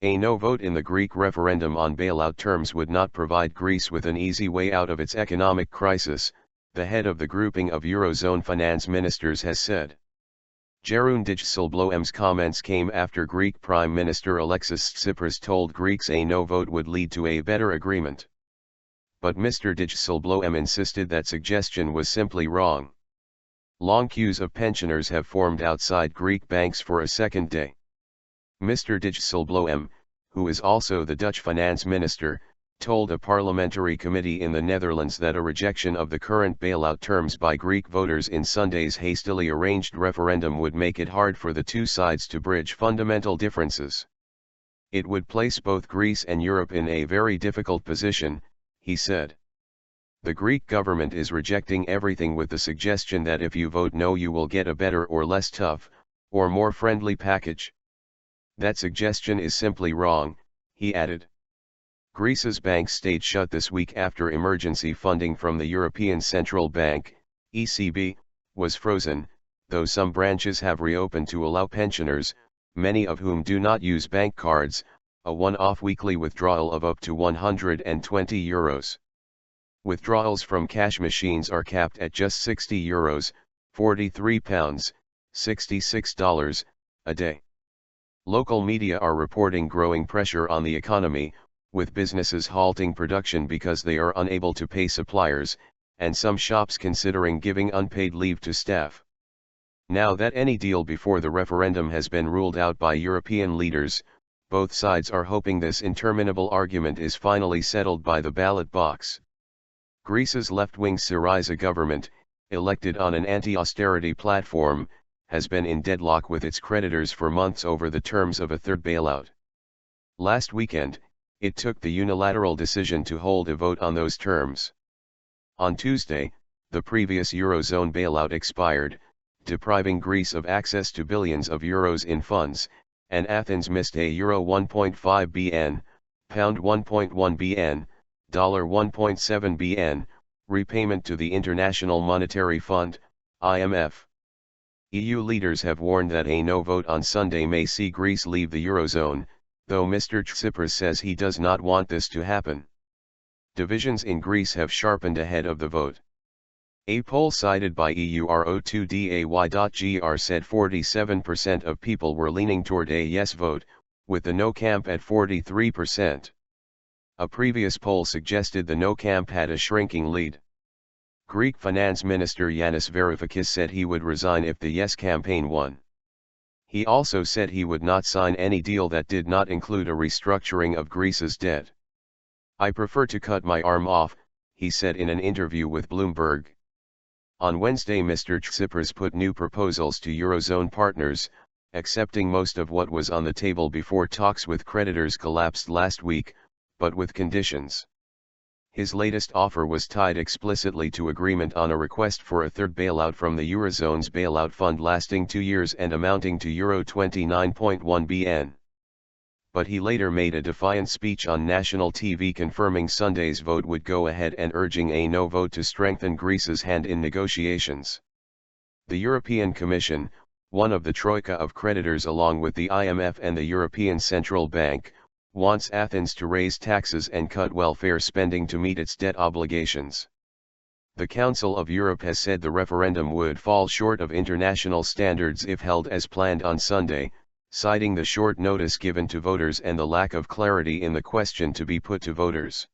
A no vote in the Greek referendum on bailout terms would not provide Greece with an easy way out of its economic crisis, the head of the grouping of eurozone finance ministers has said. Jeroen Dijsselbloem's comments came after Greek Prime Minister Alexis Tsipras told Greeks a no vote would lead to a better agreement. But Mr Dijsselbloem insisted that suggestion was simply wrong. Long queues of pensioners have formed outside Greek banks for a second day. Mr Dijsselbloem, who is also the Dutch finance minister, told a parliamentary committee in the Netherlands that a rejection of the current bailout terms by Greek voters in Sunday's hastily arranged referendum would make it hard for the two sides to bridge fundamental differences. It would place both Greece and Europe in a very difficult position, he said. The Greek government is rejecting everything with the suggestion that if you vote no you will get a better or less tough, or more friendly package. That suggestion is simply wrong, he added. Greece's banks stayed shut this week after emergency funding from the European Central Bank, ECB, was frozen, though some branches have reopened to allow pensioners, many of whom do not use bank cards, a one-off weekly withdrawal of up to €120. Withdrawals from cash machines are capped at just €60, £43, $66, a day. Local media are reporting growing pressure on the economy, with businesses halting production because they are unable to pay suppliers, and some shops considering giving unpaid leave to staff. Now that any deal before the referendum has been ruled out by European leaders, both sides are hoping this interminable argument is finally settled by the ballot box. Greece's left-wing Syriza government, elected on an anti-austerity platform, has been in deadlock with its creditors for months over the terms of a third bailout. Last weekend, it took the unilateral decision to hold a vote on those terms. On Tuesday, the previous eurozone bailout expired, depriving Greece of access to billions of euros in funds, and Athens missed a euro 1.5 bn, pound 1.1 bn, dollar 1.7 bn, repayment to the International Monetary Fund, IMF. EU leaders have warned that a no vote on Sunday may see Greece leave the eurozone, though Mr Tsipras says he does not want this to happen. Divisions in Greece have sharpened ahead of the vote. A poll cited by euro2day.gr said 47% of people were leaning toward a yes vote, with the no camp at 43%. A previous poll suggested the no camp had a shrinking lead. Greek Finance Minister Yanis Varoufakis said he would resign if the yes campaign won. He also said he would not sign any deal that did not include a restructuring of Greece's debt. I prefer to cut my arm off, he said in an interview with Bloomberg. On Wednesday Mr Tsipras put new proposals to eurozone partners, accepting most of what was on the table before talks with creditors collapsed last week, but with conditions. His latest offer was tied explicitly to agreement on a request for a third bailout from the Eurozone's bailout fund lasting 2 years and amounting to euro 29.1 bn. But he later made a defiant speech on national TV confirming Sunday's vote would go ahead and urging a no vote to strengthen Greece's hand in negotiations. The European Commission, one of the troika of creditors along with the IMF and the European Central Bank, wants Athens to raise taxes and cut welfare spending to meet its debt obligations. The Council of Europe has said the referendum would fall short of international standards if held as planned on Sunday, citing the short notice given to voters and the lack of clarity in the question to be put to voters.